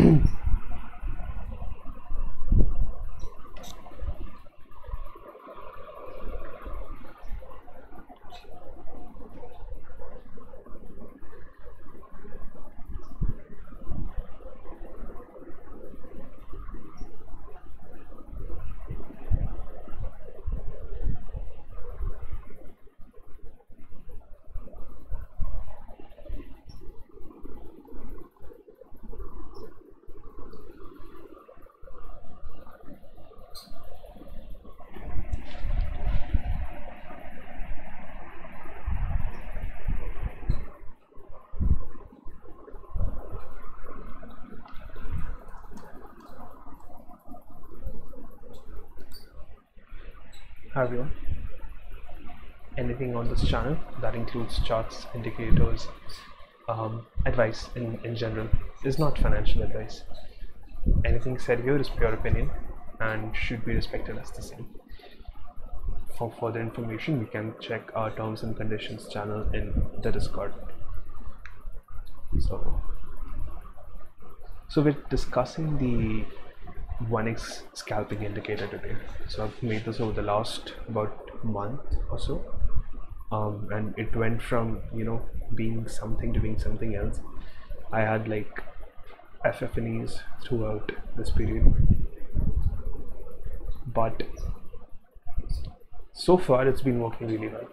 Hi everyone. Anything on this channel that includes charts, indicators, advice in general is not financial advice. Anything said here is pure opinion and should be respected as the same. For further information, you can check our terms and conditions channel in the Discord. So we're discussing the OneX scalping indicator today. So I've made this over the last about month or so, and it went from being something to being something else. I had like FF&Es throughout this period, but so far it's been working really well.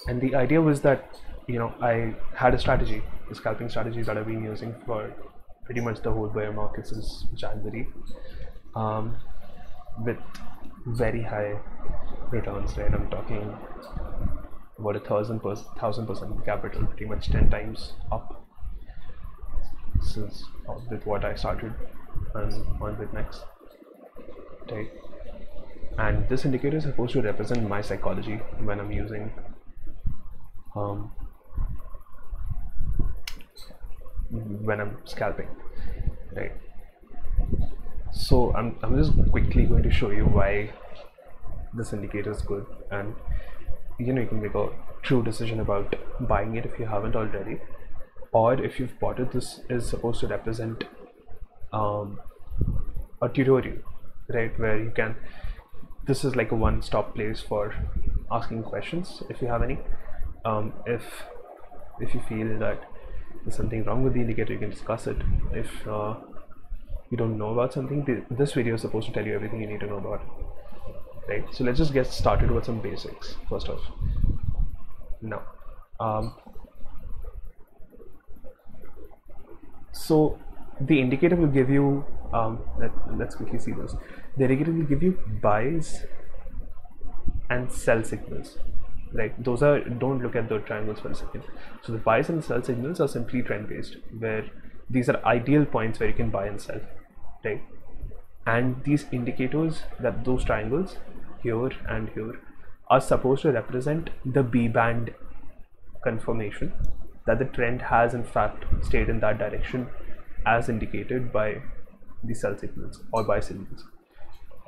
And the idea was that I had a strategy, a scalping strategy that I've been using for pretty much the whole bear market since January, with very high returns, right? I'm talking about 1,000% capital, pretty much 10 times up since with what I started on OneX, right? And this indicator is supposed to represent my psychology when I'm using when I'm scalping, right? So I'm just quickly going to show you why this indicator is good, and you can make a true decision about buying it if you haven't already, or if you've bought it. This is supposed to represent a tutorial, right, where you can, this is like a one-stop place for asking questions if you have any. If you feel that there's something wrong with the indicator, you can discuss it. If you don't know about something, this video is supposed to tell you everything you need to know about it, right? So let's just get started with some basics first off. Now, so the indicator will give you, let's quickly see this. The indicator will give you buys and sell signals, right? Those are, don't look at the triangles for a second. So the buys and sell signals are simply trend based, where these are ideal points where you can buy and sell, right? And these indicators, that those triangles here and here, are supposed to represent the B band confirmation that the trend has in fact stayed in that direction as indicated by the sell signals or buy signals,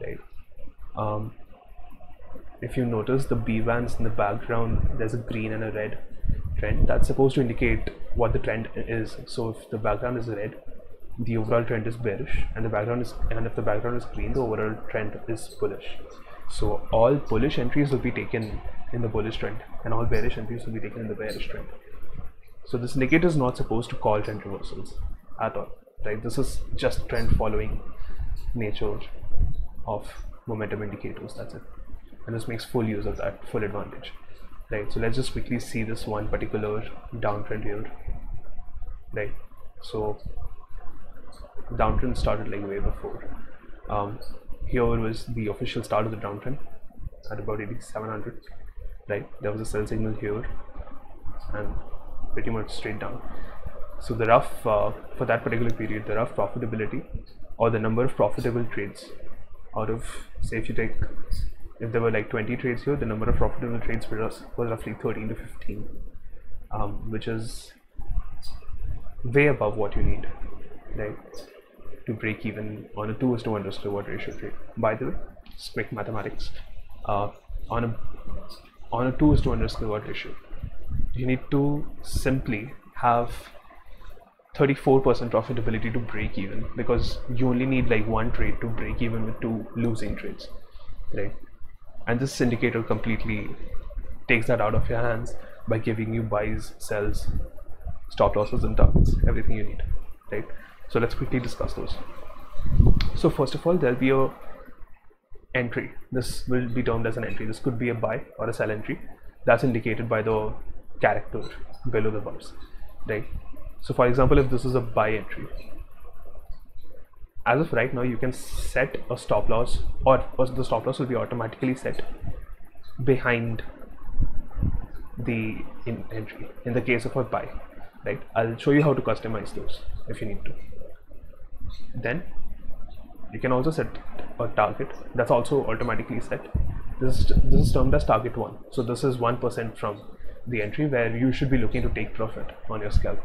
right? If you notice the B bands in the background, there's a green and a red trend. That's supposed to indicate what the trend is. So if the background is red, the overall trend is bearish, and if the background is green, the overall trend is bullish. So all bullish entries will be taken in the bullish trend, and all bearish entries will be taken in the bearish trend. So this indicator is not supposed to call trend reversals at all, right? This is just trend following nature of momentum indicators, that's it. And this makes full use of that, full advantage, right? So let's just quickly see this one particular downtrend here, right? So downtrend started like way before. Here was the official start of the downtrend at about 8,700, right? There was a sell signal here and pretty much straight down. So the rough, for that particular period, the rough profitability, or the number of profitable trades out of, say if there were like 20 trades here, the number of profitable trades was roughly 13 to 15, which is way above what you need, right, to break even on a 2:1 risk reward ratio trade. By the way, just quick mathematics, on a 2:1 risk reward ratio, you need to simply have 34% profitability to break even, because you only need like one trade to break even with two losing trades, right? And this indicator completely takes that out of your hands by giving you buys, sells, stop losses and targets, everything you need, right? So let's quickly discuss those. So first of all, there'll be a entry. This will be termed as an entry. This could be a buy or a sell entry. That's indicated by the character below the bars, right? So for example, if this is a buy entry, as of right now, you can set a stop loss, or the stop loss will be automatically set behind the entry in the case of a buy, right? I'll show you how to customize those if you need to. Then you can also set a target that's also automatically set. This is termed as target 1. So this is 1% from the entry where you should be looking to take profit on your scalp,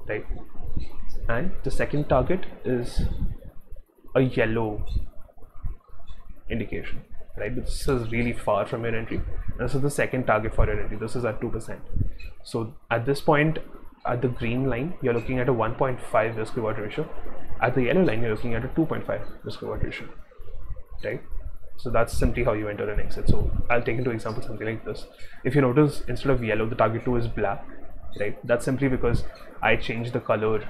right? And the second target is a yellow indication, right? This is really far from your entry. And this is the second target for your entry. This is at 2%. So at this point, at the green line, you're looking at a 1.5 risk reward ratio. At the yellow line, you're looking at a 2.5 risk reward ratio, right? So that's simply how you enter and exit. So I'll take into example something like this. If you notice, instead of yellow, the target 2 is black, right? That's simply because I changed the color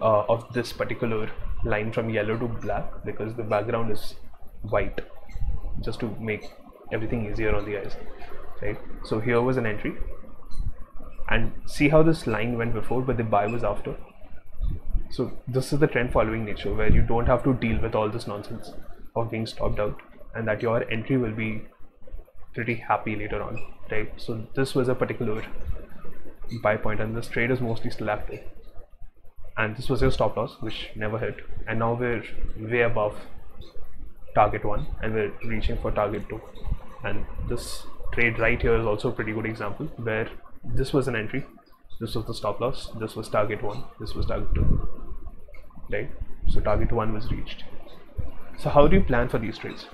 of this particular line from yellow to black, because the background is white, just to make everything easier on the eyes, right? So here was an entry, and see how this line went before but the buy was after. So this is the trend following nature, where you don't have to deal with all this nonsense of being stopped out, and that your entry will be pretty happy later on, right? So this was a particular buy point, and this trade is mostly still active, and this was your stop loss, which never hit, and now we're way above target 1 and we're reaching for target 2. And this trade right here is also a pretty good example, where this was an entry, this was the stop loss, this was target 1, this was target 2, right? So target 1 was reached. So how do you plan for these trades?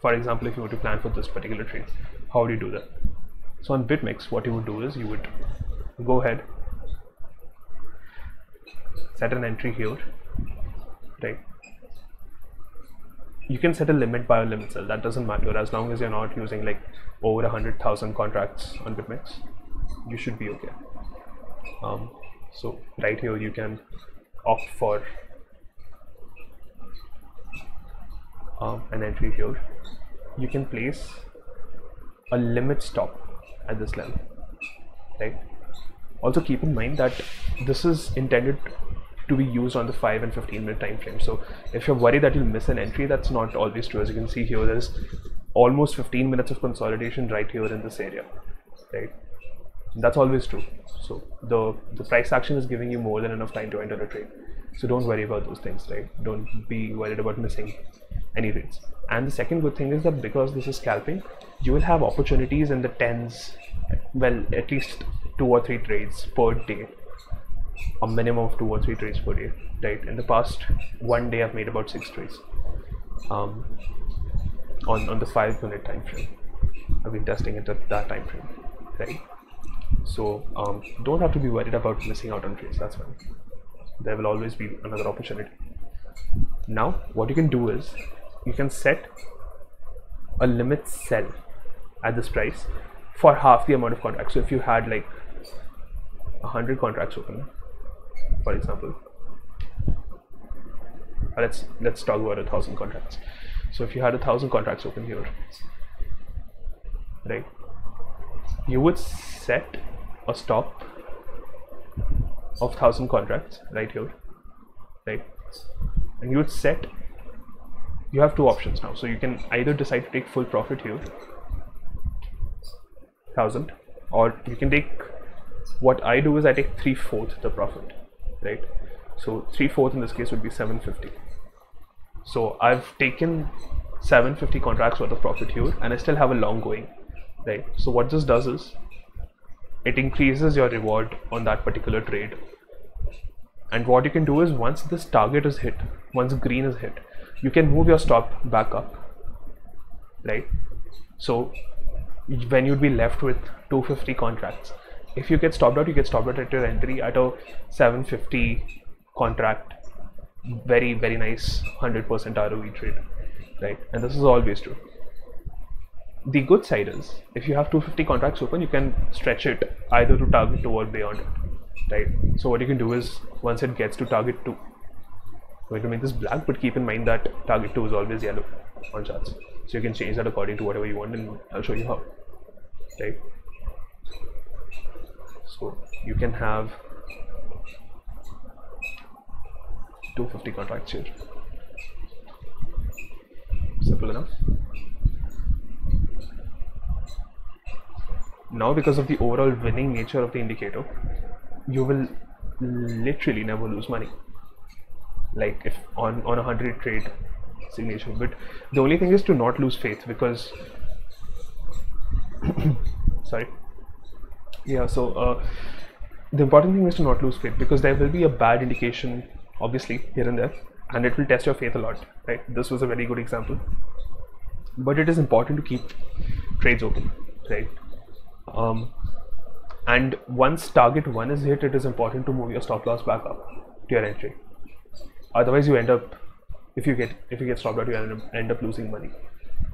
For example, if you were to plan for this particular trade, how do you do that? So on BitMEX, what you would do is you would go ahead, set an entry here, right? You can set a limit buy or limit sell, that doesn't matter, as long as you're not using like over 100,000 contracts on BitMEX, you should be okay. So right here you can opt for an entry here. You can place a limit stop at this level, right? Also keep in mind that this is intended to be used on the 5 and 15 minute time frame. So if you're worried that you'll miss an entry, that's not always true. As you can see here, there's almost 15 minutes of consolidation right here in this area, right? That's always true. So the price action is giving you more than enough time to enter a trade. So don't worry about those things, right? Don't be worried about missing any trades. And the second good thing is that because this is scalping, you will have opportunities in the tens, well, at least 2 or 3 trades per day, a minimum of 2 or 3 trades per day, right? In the past one day I've made about 6 trades on the 5 minute time frame. I've been testing it at that time frame, right? So don't have to be worried about missing out on trades. That's fine. There will always be another opportunity. Now what you can do is you can set a limit sell at this price for half the amount of contracts. So if you had like 100 contracts open, for example, let's talk about 1,000 contracts. So if you had 1,000 contracts open here, right, you would set a stop of 1,000 contracts right here, right? And you would set, you have 2 options now. So you can either decide to take full profit here, 1,000, or you can take, what I do is I take 3/4 the profit, right? So 3/4 in this case would be 750. So I've taken 750 contracts worth of profit here, and I still have a long going, right? So what this does is it increases your reward on that particular trade. And what you can do is, once this target is hit, once green is hit, you can move your stop back up, right? So when you'd be left with 250 contracts, if you get stopped out, you get stopped out at your entry at a 750 contract, very nice 100% ROE trade, right? And this is always true. The good side is, if you have 250 contracts open, you can stretch it either to target 2 or beyond it, right? So what you can do is, once it gets to target 2, I'm going to make this black, but keep in mind that target 2 is always yellow on charts. So you can change that according to whatever you want, and I'll show you how, right? So you can have 250 contracts here. Simple enough. Now, because of the overall winning nature of the indicator, you will literally never lose money. Like if on a 100 trade signature, but the only thing is to not lose faith, because sorry, yeah, so the important thing is to not lose faith, because there will be a bad indication obviously here and there, and it will test your faith a lot, right? This was a very good example, but it is important to keep trades open, right? And once target 1 is hit, it is important to move your stop loss back up to your entry. Otherwise, you end up, if you get stopped out, you end up losing money,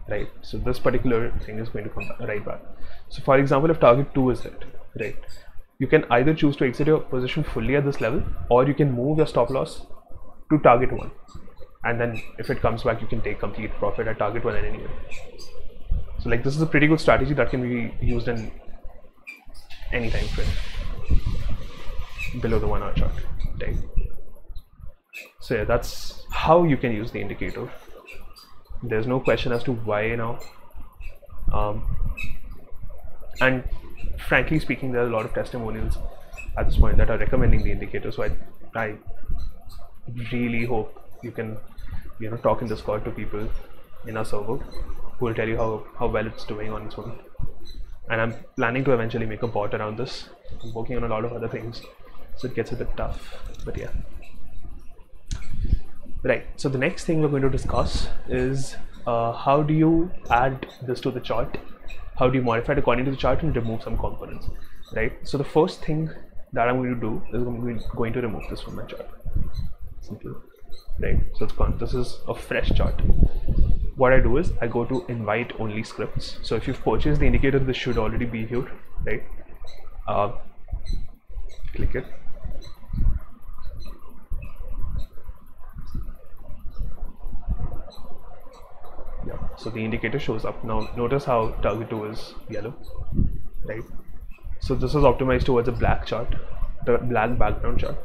right? So this particular thing is going to come right back. So for example, if target 2 is hit, right, you can either choose to exit your position fully at this level, or you can move your stop loss to target 1, and then if it comes back, you can take complete profit at target 1 and anywhere. So like, this is a pretty good strategy that can be used in any time frame below the 1 hour chart, right? So yeah, that's how you can use the indicator. There's no question as to why now. And frankly speaking, there are a lot of testimonials at this point that are recommending the indicator. So I really hope you can, talk in Discord to people in our server who will tell you how well it's doing on its own. And I'm planning to eventually make a bot around this. I'm working on a lot of other things, so it gets a bit tough, but yeah. Right, so the next thing we're going to discuss is how do you add this to the chart? How do you modify it according to the chart and remove some components, right? So the first thing that I'm going to do is I'm going to remove this from my chart. Simple, right? So it's gone. This is a fresh chart. What I do is I go to invite only scripts. So if you've purchased the indicator, this should already be here, right? Click it. Yeah, so the indicator shows up. Now notice how target 2 is yellow, right? So this is optimized towards a black chart, the black background chart.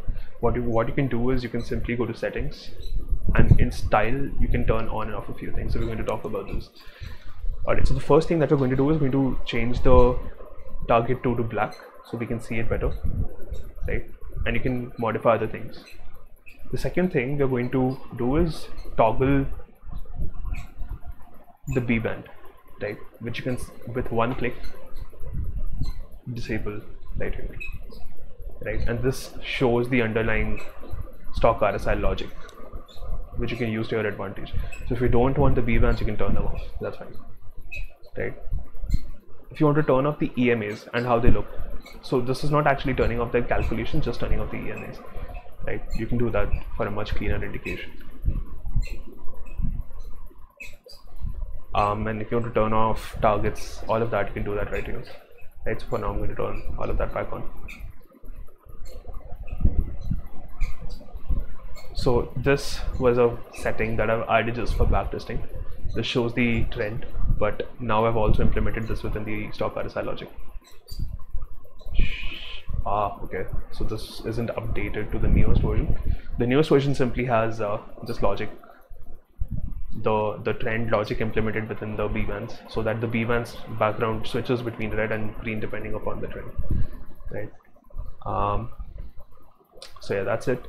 What you can do is you can simply go to settings, and in style you can turn on and off a few things. So we're going to talk about this. Alright, so the first thing that we're going to do is going to change the target 2 to black so we can see it better, right? And you can modify other things. The second thing we're going to do is toggle the B band, right, which you can with one click disable right here, right? And this shows the underlying stock RSI logic, which you can use to your advantage. So if you don't want the B bands, you can turn them off. That's fine, right? If you want to turn off the EMAs and how they look, so this is not actually turning off the calculation, just turning off the EMAs, right? You can do that for a much cleaner indication. And if you want to turn off targets, all of that, you can do that right here, right? So for now, I'm going to turn all of that back on. So this was a setting that I've added just for backtesting. This shows the trend, but now I've also implemented this within the stock RSI logic. Okay, so this isn't updated to the newest version. The newest version simply has this logic, the trend logic implemented within the B bands, so that the B bands background switches between red and green depending upon the trend, right? So yeah, that's it.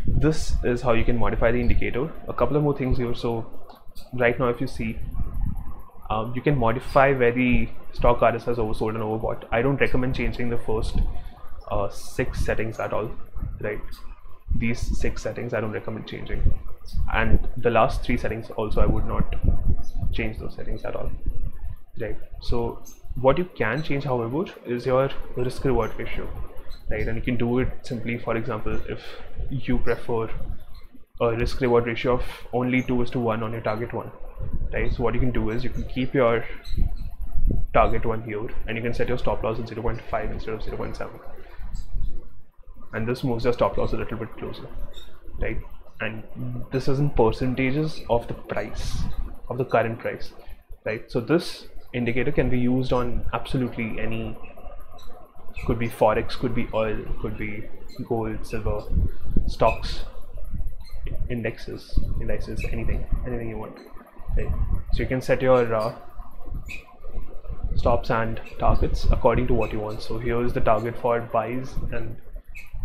This is how you can modify the indicator. A couple of more things here. So right now, if you see, you can modify where the stock RSI is oversold and overbought. I don't recommend changing the first 6 settings at all, right? These 6 settings I don't recommend changing, and the last 3 settings also I would not change those settings at all, right? So What you can change, however, is your risk reward ratio, right? And you can do it simply. For example, if you prefer a risk reward ratio of only 2:1 on your target one, right? So what you can do is you can keep your target one here, and you can set your stop loss at 0.5 instead of 0.7, and this moves your stop loss a little bit closer, right? And this is in percentages of the price, of the current price, right? So this indicator can be used on absolutely any, could be forex, could be oil, could be gold, silver, stocks, indices, anything you want, right? So you can set your stops and targets according to what you want. So here is the target for buys, and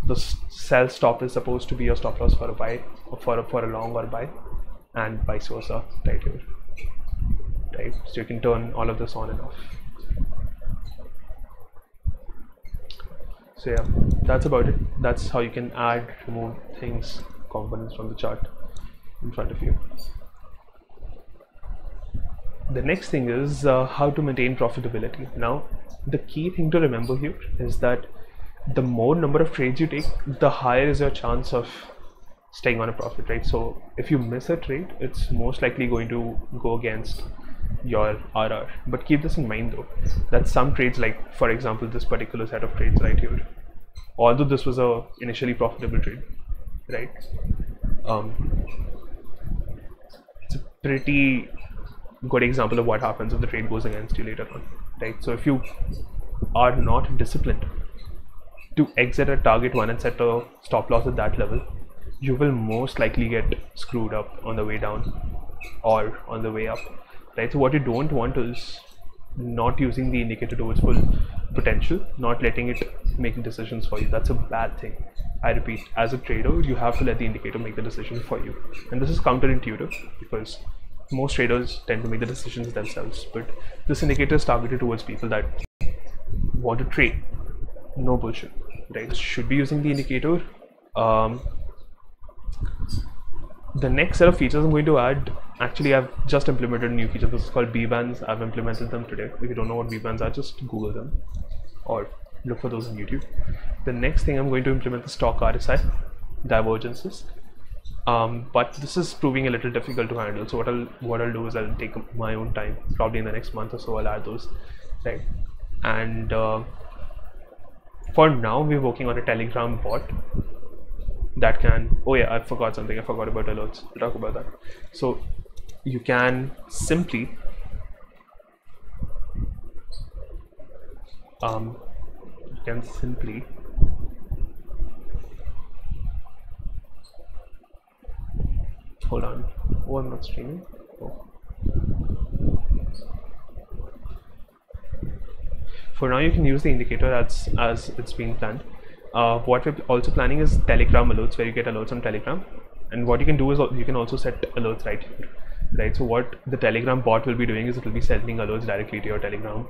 the sell stop is supposed to be your stop loss for a buy, or for a long or buy, and vice versa, right here, right? So you can turn all of this on and off. So yeah, that's about it. That's how you can add, remove things, components from the chart in front of you. The next thing is how to maintain profitability. Now, the key thing to remember here is that the more number of trades you take, the higher is your chance of staying on a profit, right? So if you miss a trade, it's most likely going to go against your RR. But keep this in mind though, that some trades, like for example this particular set of trades right here, although this was a initially profitable trade, right, it's a pretty good example of what happens if the trade goes against you later on, right? So if you are not disciplined to exit at target one and set a stop loss at that level, you will most likely get screwed up on the way down or on the way up, right? So what you don't want is not using the indicator to its full potential, not letting it make decisions for you. That's a bad thing. I repeat, as a trader, you have to let the indicator make the decision for you. And this is counterintuitive because most traders tend to make the decisions themselves, but this indicator is targeted towards people that want to trade. No bullshit, right? Should be using the indicator. The next set of features I'm going to add, actually I've just implemented a new feature. This is called B bands. I've implemented them today. If you don't know what B bands are, just Google them or look for those on YouTube. The next thing I'm going to implement the stock RSI divergences. But this is proving a little difficult to handle. So what I'll do is I'll take my own time. Probably in the next month or so I'll add those, right? And for now we're working on a Telegram bot that can, oh yeah, I forgot something. I forgot about alerts. We'll talk about that. So you can simply hold on. Oh, I'm not streaming. Oh. For now, you can use the indicator as it's being planned. What we're also planning is Telegram alerts, where you get alerts on Telegram. And what you can do is you can also set alerts right here, right? So what the Telegram bot will be doing is it will be sending alerts directly to your Telegram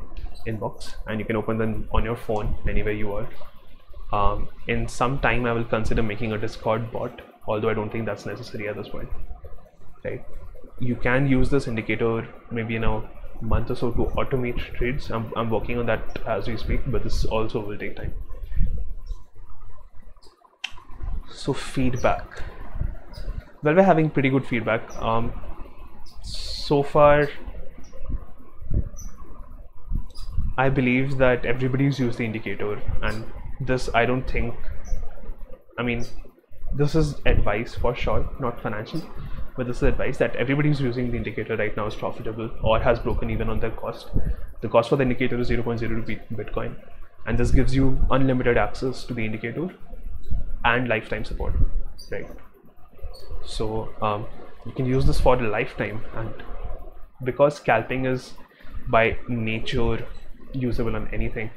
inbox, and you can open them on your phone anywhere you are. In some time, I will consider making a Discord bot, although I don't think that's necessary at this point, right? You can use this indicator maybe in a month or so to automate trades. I'm working on that as we speak, but this also will take time. So feedback. Well, we're having pretty good feedback. So far, I believe that everybody's used the indicator, and this, I don't think, I mean, this is advice for sure, not financial, but this is advice that everybody's using the indicator right now is profitable or has broken even on their cost. The cost for the indicator is 0.02 Bitcoin, and this gives you unlimited access to the indicator and lifetime support, right? So you can use this for a lifetime, and because scalping is by nature usable on anything,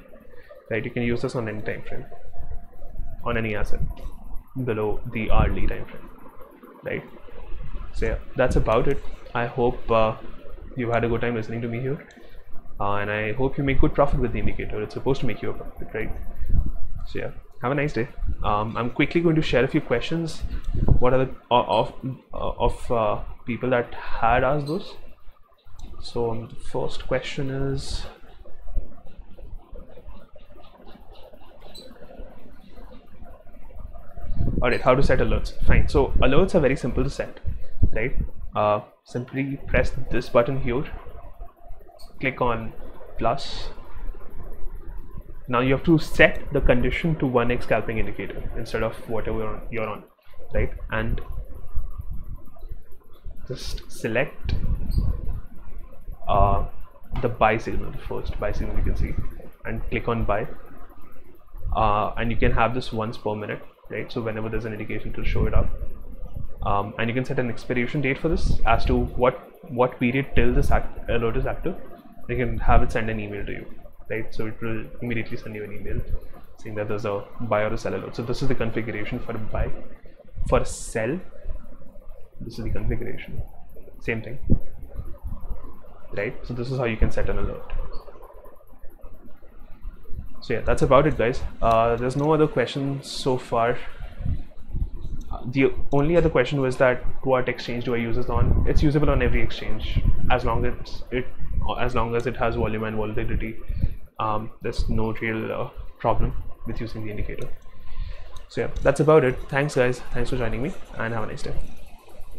right? You can use this on any time frame, on any asset below the hourly time frame, right? So yeah, that's about it. I hope you had a good time listening to me here, and I hope you make good profit with the indicator. It's supposed to make you a profit, right? So yeah, have a nice day. I'm quickly going to share a few questions. What are the of people that had asked those? So the first question is, All right, how to set alerts? Fine. So alerts are very simple to set, right? Simply press this button here, click on plus. Now you have to set the condition to OneX scalping indicator instead of whatever you're on, right? And just select the buy signal, the first buy signal you can see, and click on buy. And you can have this once per minute, right? So whenever there's an indication to show it up. And you can set an expiration date for this as to what period till this alert is active. You can have it send an email to you, right? So it will immediately send you an email saying that there's a buy or a sell alert. So this is the configuration for a buy. For a sell, this is the configuration. Same thing, right? So this is how you can set an alert. So yeah, that's about it, guys. There's no other questions so far. The only other question was that what exchange do I use this on? It's usable on every exchange as long as it has volume and volatility. There's no real problem with using the indicator. So yeah, that's about it. Thanks guys, thanks for joining me, and have a nice day.